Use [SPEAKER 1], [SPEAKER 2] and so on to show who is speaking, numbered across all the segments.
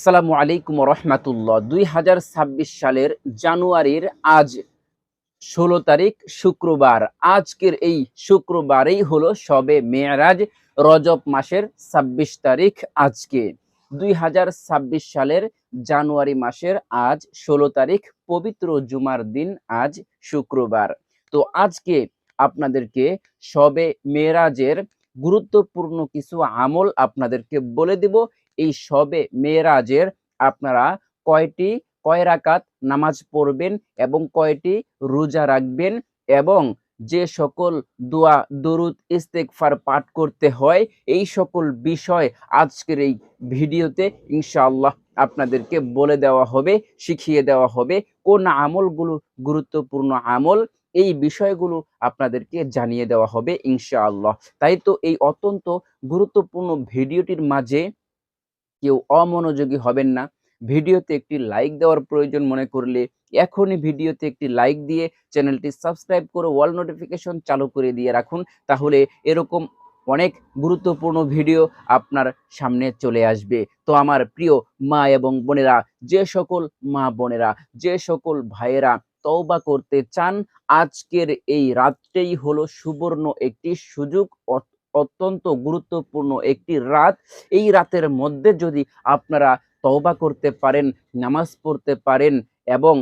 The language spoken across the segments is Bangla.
[SPEAKER 1] আসসালামু আলাইকুম রহমাতুল্লাহ। 2026 সালের জানুয়ারির আজ 16 তারিখ শুক্রবার। আজকের এই শুক্রবারেই হলো শবে মেরাজ, রজব মাসের 26 তারিখ আজকে। 2026 সালের জানুয়ারি মাসের আজ 16 তারিখ, পবিত্র জুমার দিন আজ শুক্রবার। তো আজকে আপনাদেরকে শবে মেরাজের গুরুত্বপূর্ণ কিছু আমল আপনাদেরকে বলে দিব। এই শবে মেরাজের আপনারা কয় রাকাত নামাজ পড়বেন এবং কয়টি রোজা রাখবেন এবং যে সকল দোয়া দরুদ ইস্তেগফার পাঠ করতে হয়, এই সকল বিষয় আজকের এই ভিডিওতে ইনশাআল্লাহ আপনাদেরকে বলে দেওয়া হবে, শিখিয়ে দেওয়া হবে। কোন আমলগুলো গুরুত্বপূর্ণ আমল, এই বিষয়গুলো আপনাদেরকে জানিয়ে দেওয়া হবে ইনশাআল্লাহ। তাই তো এই অত্যন্ত গুরুত্বপূর্ণ ভিডিওটির মাঝে কেউ অমনোযোগী হবেন না। ভিডিওতে একটি লাইক দেওয়ার প্রয়োজন মনে করলে এখনই ভিডিওতে একটি লাইক দিয়ে চ্যানেলটি সাবস্ক্রাইব করে অল নোটিফিকেশন চালু করে দিয়ে রাখুন। তাহলে এরকম অনেক গুরুত্বপূর্ণ ভিডিও আপনার সামনে চলে আসবে। তো আমার প্রিয় মা এবং বোনেরা, যে সকল মা বোনেরা, যে সকল ভাইয়েরা তওবা করতে চান, আজকের এই রাতটাই হলো সুবর্ণ একটি সুযোগ, অত্যন্ত গুরুত্বপূর্ণ একটি রাত। এই রাতের মধ্যে যদি আপনারা তওবা করতে পারেন, নামাজ পড়তে পারেন এবং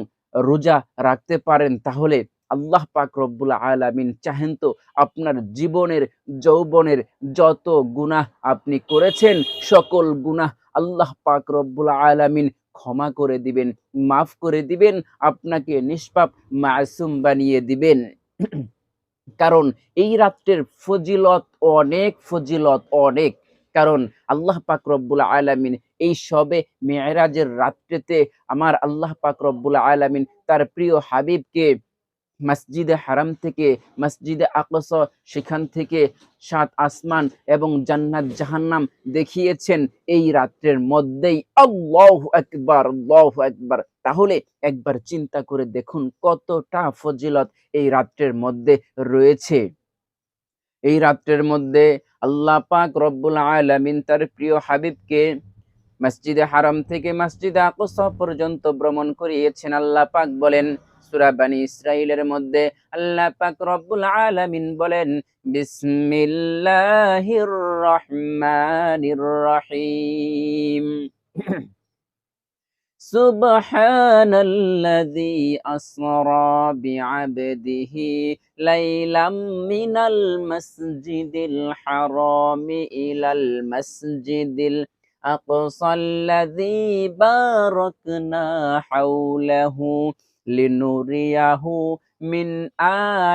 [SPEAKER 1] রোজা রাখতে পারেন, তাহলে আল্লাহ পাক রব্বুল আলামিন চাহেন তো আপনার জীবনের যৌবনের যত গুনাহ আপনি করেছেন, সকল গুনাহ আল্লাহ পাক রব্বুল আলামিন ক্ষমা করে দিবেন, মাফ করে দিবেন, আপনাকে নিষ্পাপ মাসুম বানিয়ে দিবেন। কারণ এই রাত্রের ফজিলত অনেক। কারণ আল্লাহ পাক রব্বুল আলামিন এই শবে মেরাজের রাত্রিতে আমার আল্লাহ পাক রব্বুল আলামিন তার প্রিয় হাবিবকে মসজিদে হারাম থেকে মসজিদে আকসা, সেখান থেকে 7 আসমান এবং জান্নাত জাহান্নাম দেখিয়েছেন এই রাত্রের মধ্যেই। আল্লাহু আকবার, আল্লাহু আকবার। তাহলে একবার চিন্তা করে দেখুন কতটা ফজিলত এই রাত্রের মধ্যে রয়েছে। এই রাত্রের মধ্যে আল্লাহ পাক রব্বুল আলামিন তার প্রিয় হাবিবকে মসজিদে হারাম থেকে মসজিদে আকসা পর্যন্ত ভ্রমণ করিয়েছেন। আল্লাহ পাক বলেন সূরা বনী ইসরাঈলের মধ্যে, আল্লাহ পাক রব্বুল আলামিন বলেন, বিসমিল্লাহির রহমানির রহিম। সুবহানাল্লাযী আসরা বিআবদিহি লাইলাম মিনাল মাসজিদিল হারামি ইলাল মাসজিদিল আকসাল্লাযী বারাকনা হাওলাহু লিনুরিয়াহু মিন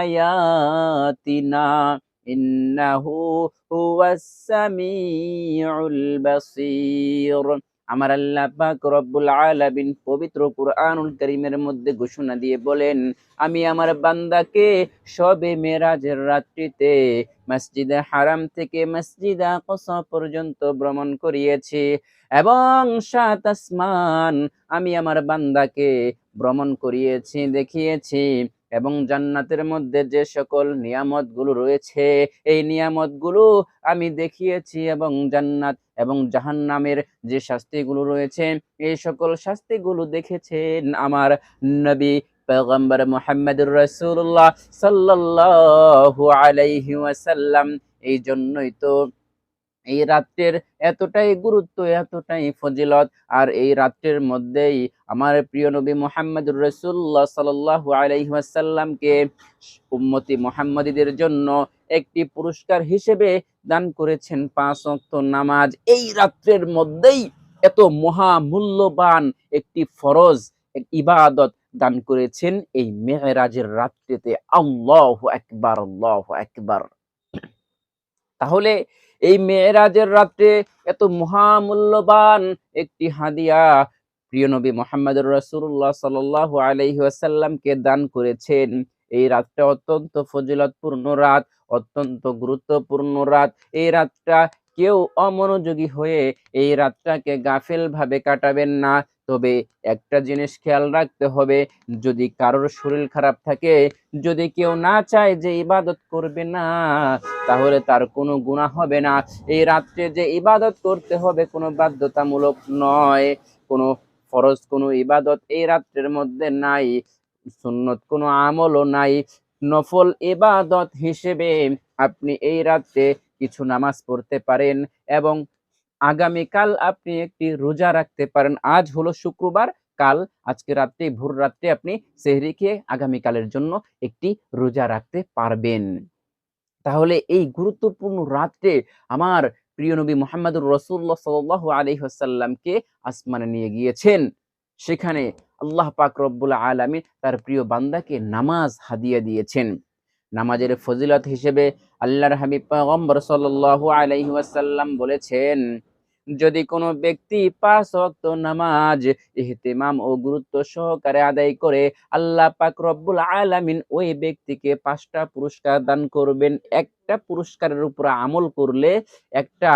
[SPEAKER 1] আয়াতিনা ইন্নাহু হুয়াস সামিউল বাসীর। আমার আল্লাহ পাক রব্বুল আলামিন পবিত্র কুরআনুল কারীমের মধ্যে ঘোষণা দিয়ে বলেন, আমি আমার বান্দাকে শবে মেরাজের রাত্রিতে মসজিদে হারাম থেকে মসজিদে আকসা পর্যন্ত ভ্রমণ করিয়েছি এবং 7 আসমান আমি আমার বান্দাকে ভ্রমণ করিয়েছি, দেখিয়েছি এবং জান্নাতের মধ্যে যে সকল নিয়ামতগুলো রয়েছে, এই নিয়ামতগুলো আমি দেখিয়েছি এবং জান্নাত এবং জাহান্নামের যে শাস্তিগুলো রয়েছে, এই সকল শাস্তিগুলো দেখেছেন আমার নবী পয়গম্বর মুহাম্মদুর রাসূলুল্লাহ সাল্লাল্লাহু আলাইহি ওয়াসাল্লাম। এই জন্যই তো এই রাত্রের এতটাই গুরুত্ব, এতটাই ফজিলত। আর এই রাত্রের মধ্যেই আমার প্রিয় নবী মুহাম্মদুর রাসূলুল্লাহ সাল্লাল্লাহু আলাইহি ওয়াসাল্লামকে উম্মতি মুহাম্মাদীদের জন্য একটি পুরস্কার হিসেবে দান করেছেন 5 ওয়াক্ত নামাজ। এই রাত্রের মধ্যেই এত মহামূল্যবান একটি ফরজ ইবাদত দান করেছেন এই মেরাজের রাত্রিতে। আল্লাহু আকবার, আল্লাহু আকবার। তাহলে এই মেরাজের রাত্রে এত মহামূল্যবান একটি হাদিয়া প্রিয় নবী মুহাম্মদুর রাসূলুল্লাহ সাল্লাল্লাহু আলাইহি ওয়াসাল্লামকে দান করেছেন। এই রাতটা অত্যন্ত ফজিলতপূর্ণ রাত, অত্যন্ত গুরুত্বপূর্ণ রাত। এই রাতটা কেউ অমনোযোগী হয়ে এই রাতটাকে গাফেল ভাবে কাটাবেন না। তবে একটা জিনিস খেয়াল রাখতে হবে, যদি কারোর শরীর খারাপ থাকে, যদি কেউ না চায় যে ইবাদত করবে না, তাহলে তার কোনো গুনাহ হবে না। এই রাত্রে যে ইবাদত করতে হবে কোনো বাধ্যতামূলক নয়। কোনো ফরজ কোনো ইবাদত এই রাত্রের মধ্যে নাই, সুন্নত কোনো আমলও নাই। নফল ইবাদত হিসেবে আপনি এই রাত্রে কিছু নামাজ পড়তে পারেন এবং আগামীকাল আপনি একটি রোজা রাখতে পারেন। আজ হলো শুক্রবার, কাল আজকে রাত্রে ভোর রাত্রে আপনি সেহরি খেয়ে আগামীকালের জন্য একটি রোজা রাখতে পারবেন। তাহলে এই গুরুত্বপূর্ণ রাত্রে আমার প্রিয় নবী মুহাম্মদুর রাসূলুল্লাহ সাল্লাল্লাহু আলাইহি ওয়াসাল্লামকে আসমানে নিয়ে গিয়েছেন। সেখানে আল্লাহ পাক রব্বুল আলামিন তার প্রিয় বান্দাকে নামাজ হাদিয়া দিয়েছেন। নামাজের ফজিলত হিসেবে আল্লাহর হাবিব পয়গম্বর সাল্লাল্লাহু আলাইহি ওয়াসাল্লাম বলেছেন, যদি কোনো ব্যক্তি 5 ওয়াক্ত নামাজ ইহতিমাম ও গুরুত্ব সহকারে আদায় করে, আল্লাহ পাক রব্বুল আলামিন ওই ব্যক্তিকে 5টা পুরস্কার দান করবেন। একটা পুরস্কারের উপর আমল করলে, একটা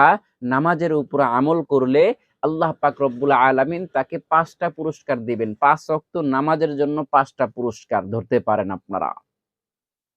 [SPEAKER 1] নামাজের উপর আমল করলে আল্লাহ পাক রব্বুল আলামিন তাকে 5টা পুরস্কার দিবেন। 5 ওয়াক্ত নামাজের জন্য 5টা পুরস্কার ধরতে পারেন আপনারা।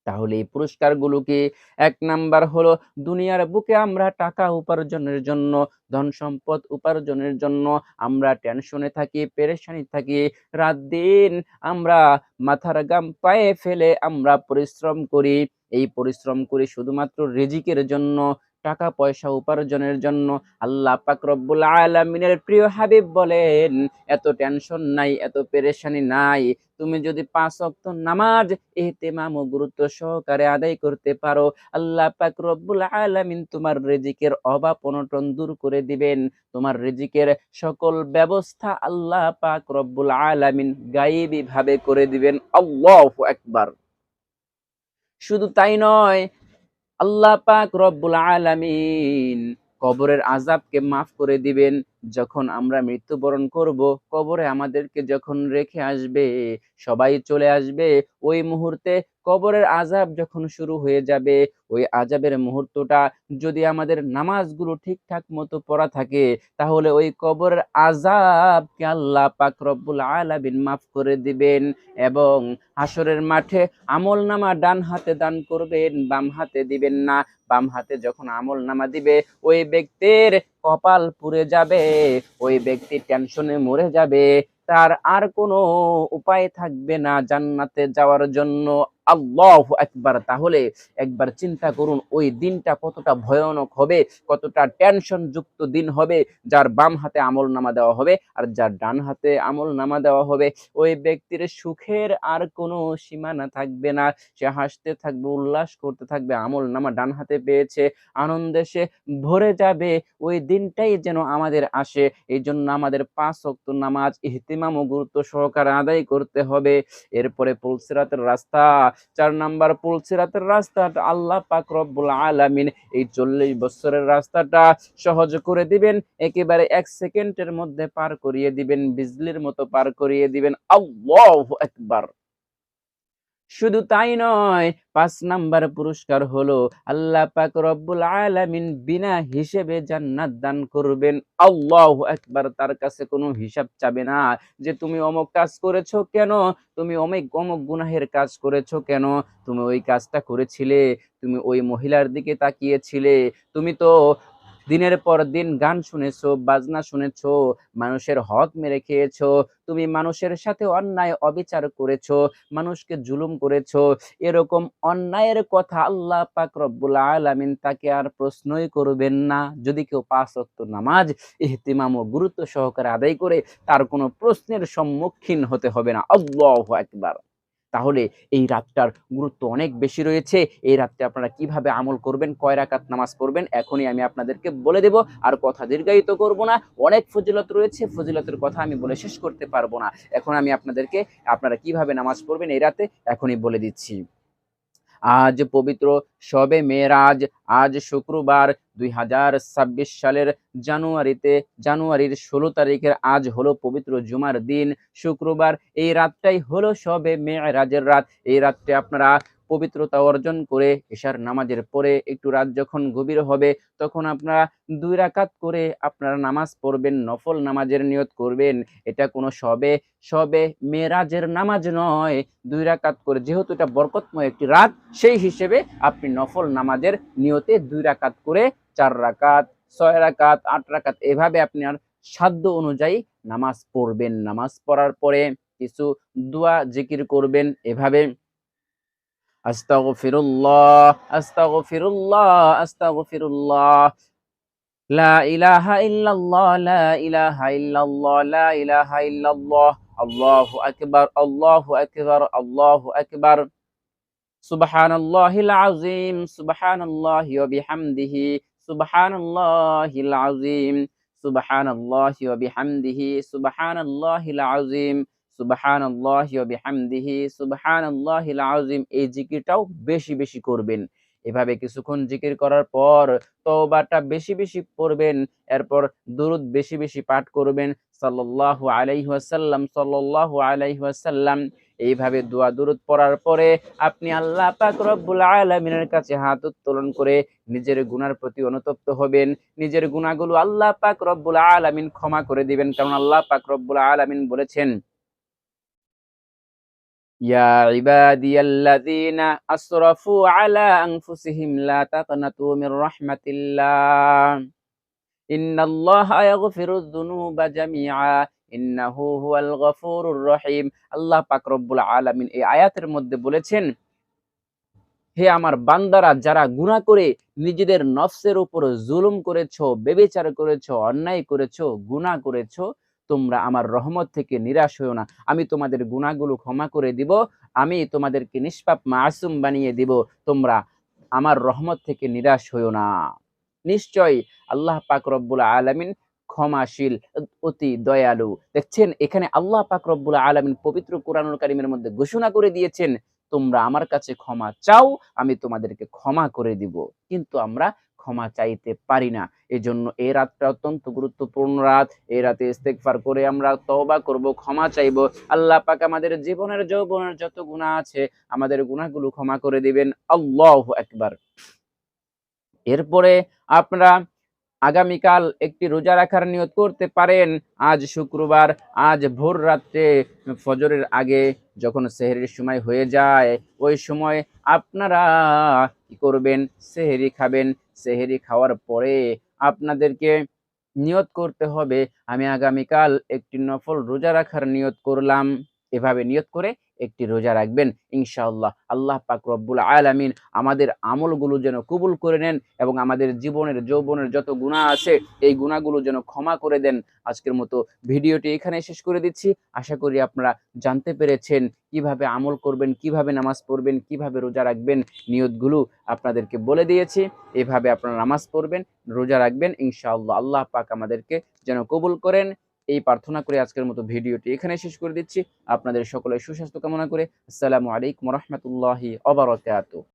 [SPEAKER 1] তাহলে এই পুরস্কারগুলো কি? 1 নাম্বার হলো দুনিয়ার বুকে আমরা টাকা উপার্জনের জন্য, ধন সম্পদ উপার্জনের জন্য আমরা টেনশনে থাকি, পেরেশানি থাকি। রাত-দিন আমরা মাথার ঘাম পায়ে ফেলে আমরা পরিশ্রম করি। এই পরিশ্রম করি শুধুমাত্র রিজিকের জন্য, টাকা পয়সা উপার্জনের জন্য। আল্লাহ পাক রব্বুল আলামিনের প্রিয় হাবিব বলেন, এত টেনশন নাই, এত পেরেশানি নাই। তুমি যদি 5 ওয়াক্ত নামাজ ইহতিমাম ও গুরুত্ব সহকারে আদায় করতে পারো, আল্লাহ পাক রব্বুল আলামিন তোমার রিজিকের অভাব অনটন দূর করে দিবেন। তোমার রিজিকের সকল ব্যবস্থা আল্লাহ পাক রব্বুল আলামিন গায়েবী ভাবে করে দিবেন। আল্লাহু আকবার। শুধু তাই নয়, আল্লাহ পাক রব্বুল আলামিন কবরের আযাবকে মাফ করে দিবেন। যখন আমরা মৃত্যুবরণ করব, কবরে আমাদেরকে যখন রেখে আসবে, সবাই চলে আসবে, ওই মুহূর্তে কবরের আযাব যখন শুরু হয়ে যাবে, ওই আযাবের মুহূর্তটা যদি আমাদের নামাজগুলো ঠিকঠাক মতো পড়া থাকে, তাহলে ওই কবরের আযাবকে আল্লাহ পাক রব্বুল আলামিন মাফ করে দিবেন। এবং হাসরের মাঠে আমলনামা ডান হাতে দান করবেন, বাম হাতে দিবেন না। বাম হাতে যখন আমলনামা দিবে, ওই ব্যক্তির কপাল পুড়ে যাবে, ওই ব্যক্তি টেনশনে মরে যাবে, তার আর কোনো উপায় থাকবে না জান্নাতে যাওয়ার জন্য। আল্লাহু আকবার। তাহলে একবার চিন্তা করুন ওই দিনটা কতটা ভয়ানক হবে, কতটা টেনশন যুক্ত দিন হবে। যার বাম হাতে আমলনামা দেওয়া হবে আর যার ডান হাতে আমলনামা দেওয়া হবে, ওই ব্যক্তির সুখের আর কোনো সীমানা থাকবে না। সে হাসতে থাকবে, উল্লাস করতে থাকবে, আমলনামা ডান হাতে পেয়েছে, আনন্দে সে ভরে যাবে। ওই দিনটাই যেন আমাদের আসে। এই জন্য আমাদের 5 ওয়াক্ত নামাজ ইহতিমাম ও গুরুত্ব সহকারে আদায় করতে হবে। এরপরে পুলসিরাতের রাস্তা, 4 নাম্বার পুলসিরাতের রাস্তাটা আল্লাহ পাক রব্বুল আলামিন এই 40 বছরের রাস্তাটা সহজ করে দিবেন। একেবারে 1 সেকেন্ডের মধ্যে পার করিয়ে দিবেন, বিজলির মতো পার করিয়ে দিবেন। আল্লাহু আকবার। শুধু তাই নয়, 5 নাম্বার পুরস্কার হলো আল্লাহ পাক রব্বুল আলামিন বিনা হিসেবে জান্নাত দান করবেন। আল্লাহু আকবার। তার কাছে কোনো হিসাব চাবে না যে তুমি অমুক কাজ করেছো কেন? তুমি অমুক গুনাহের কাজ করেছো কেন? তুমি ওই কাজটা করেছিলে, তুমি ওই মহিলার দিকে তাকিয়েছিলে, তুমি তো দিনের পর দিন গান শুনেছো, বাজনা শুনেছো, মানুষের হক মেরে খেয়েছো, তুমি মানুষের সাথে অন্যায় অবিচার করেছো, মানুষকে জুলুম করেছো। এরকম অন্যায়ের কথা আল্লাহ পাক রব্বুল আলামিন তাকে আর প্রশ্নই করবেন না। যদি কেউ 5 ওয়াক্ত নামাজ ইহতিমাম ও গুরুত্ব সহকারে আদায় করে, তার কোনো প্রশ্নের সম্মুখীন হতে হবে না। আল্লাহু আকবার। তাহলে এই রাতটার গুরুত্ব অনেক বেশি রয়েছে। এই রাত্রে আপনারা কিভাবে আমল করবেন, কয় রাকাত নামাজ পড়বেন, এখনই আমি আপনাদেরকে বলে দেব। আর কথা দীর্ঘায়িত করব না। অনেক ফজিলত রয়েছে, ফজিলতের কথা আমি বলে শেষ করতে পারবো না। এখন আমি আপনাদেরকে আপনারা কিভাবে নামাজ পড়বেন এই রাতে এখনই বলে দিচ্ছি। আজ পবিত্র শবে মেরাজ, আজ শুক্রবার 2026 সালের জানুয়ারির 16 তারিখের আজ হলো পবিত্র জুমার দিন, শুক্রবার। এই রাতটাই হলো শবে মেরাজের রাত। এই রাত্রে আপনারা পবিত্রতা অর্জন করে এশার নামাজের পরে একটু রাত যখন গভীর হবে, তখন আপনারা 2 রাকাত করে আপনারা নামাজ পড়বেন, নফল নামাজের নিয়ত করবেন। এটা কোনো শবে মেরাজের নামাজ নয়। 2 রাকাত করে, যেহেতু এটা বরকতময় একটি রাত, সেই হিসেবে আপনি নফল নামাজের নিয়তে 2 রাকাত করে 4 রাকাত, 6 রাকাত, 8 রাকাত এভাবে আপনার সাধ্য অনুযায়ী নামাজ পড়বেন। নামাজ পড়ার পরে কিছু দোয়া জিকির করবেন এভাবে, আস্তাগফিরুল্লাহ, আস্তাগফিরুল্লাহ, আস্তাগফিরুল্লাহ, লা ইলাহা ইল্লাল্লাহ, লা ইলাহা ইল্লাল্লাহ, লা ইলাহা ইল্লাল্লাহ, আল্লাহু আকবার, আল্লাহু আকবার, আল্লাহু আকবার, সুবহানাল্লাহিল আযীম, সুবহানাল্লাহি ওয়া বিহামদিহি, সুবহানাল্লাহিল আযীম, সুবহানাল্লাহি ওয়া বিহামদিহি, সুবহানাল্লাহিল আযীম, সুবহানাল্লাহি ওয়া বিহামদিহি, সুবহানাল্লাহিল আযীম। এই জিকিরটাও বেশি বেশি করবেন। এভাবে কিছুক্ষণ জিকির করার পর তওবাটা বেশি বেশি পড়বেন। এরপর দুরূদ বেশি বেশি পাঠ করবেন। সাল্লাল্লাহু আলাইহি ওয়াসাল্লাম, সাল্লাল্লাহু আলাইহি ওয়াসাল্লাম। এইভাবে দোয়া দুরূদ পড়ার পরে আপনি আল্লাহ পাক রব্বুল আলামিনের কাছে হাত উত্তোলন করে নিজের গুনার প্রতি অনুতপ্ত হবেন। নিজের গুনাহগুলো আল্লাহ পাক রব্বুল আলামিন ক্ষমা করে দিবেন। কারণ আল্লাহ পাক রব্বুল আলামিন বলেছেন, ইয়া ইবাদিয়াল্লাযীনা আসরাফু আলা আনফুসিহিম লা তাকনাতু মির রাহমাতিল্লাহ, ইন্নাল্লাহা ইয়াগফিরুয যুনুবা জামিআ, ইন্নাহু হুয়াল গফুরুর রহিম। আল্লাহ পাক রব্বুল আলামিন এই আয়াতের মধ্যে বলেছেন, হে আমার বান্দারা, যারা গুনাহ করে নিজেদের নফসের উপর জুলুম করেছো, ব্যভিচার করেছো, অন্যায় করেছো, গুনাহ করেছো, তোমরা আমার রহমত থেকে নিরাশ হইও না। আমি তোমাদের গুনাহগুলো ক্ষমা করে দিব। আমি তোমাদেরকে নিষ্পাপ মাসুম বানিয়ে দিব। তোমরা আমার রহমত থেকে নিরাশ হইও না। নিশ্চয়ই আল্লাহ পাক রব্বুল আলামিন ক্ষমাশীল, অতি দয়ালু। দেখছেন, এখানে আল্লাহ পাক রব্বুল আলামিন পবিত্র কোরআনুল কারীমের মধ্যে ঘোষণা করে দিয়েছেন, তোমরা আমার কাছে ক্ষমা চাও, আমি তোমাদেরকে ক্ষমা করে দিব। কিন্তু আমরা ক্ষমা চাইতে পারি না। এজন্য এই রাতটা অত্যন্ত গুরুত্বপূর্ণ রাত। এই রাতে ইস্তেগফার করে আমরা তওবা করব, ক্ষমা চাইব। আল্লাহ পাক আমাদের জীবনের যৌবনের যত গুনাহ আছে, আমাদের গুনাহগুলো ক্ষমা করে দিবেন। আল্লাহু আকবার। এরপরে আপনারা আগামীকাল একটি রোজা রাখার নিয়ত করতে পারেন। আজ শুক্রবার, আজ ভোর রাত্রে ফজরের আগে যখন সেহরির সময় হয়ে যায়, ওই সময় আপনারা কি করবেন? সেহরি খাবেন। সেহরি খাওয়ার পরে আপনাদেরকে নিয়ত করতে হবে, আমি আগামীকাল একটি নফল রোজা রাখার নিয়ত করলাম। এভাবে নিয়ত করে একটি রোজা রাখবেন। ইনশাআল্লাহ আল্লাহ পাক রব্বুল আলামিন আমাদের আমলগুলো যেন কবুল করে নেন এবং আমাদের জীবনের যৌবনের যত গুনাহ আছে, এই গুনাহগুলো যেন ক্ষমা করে দেন। আজকের মতো ভিডিওটি এখানে শেষ করে দিচ্ছি। আশা করি আপনারা জানতে পেরেছেন কিভাবে আমল করবেন, কিভাবে নামাজ পড়বেন, কিভাবে রোজা রাখবেন। নিয়তগুলো আপনাদেরকে বলে দিয়েছি। এভাবে আপনারা নামাজ পড়বেন, রোজা রাখবেন। ইনশাআল্লাহ আল্লাহ পাক আমাদেরকে যেন কবুল করেন, এই প্রার্থনা করে আজকের মতো ভিডিওটি এখানে শেষ করে দিচ্ছি। আপনাদের সকলের সুস্বাস্থ্য কামনা করে আসসালামু আলাইকুম ওয়া রাহমাতুল্লাহি ওয়া বারাকাতুহু।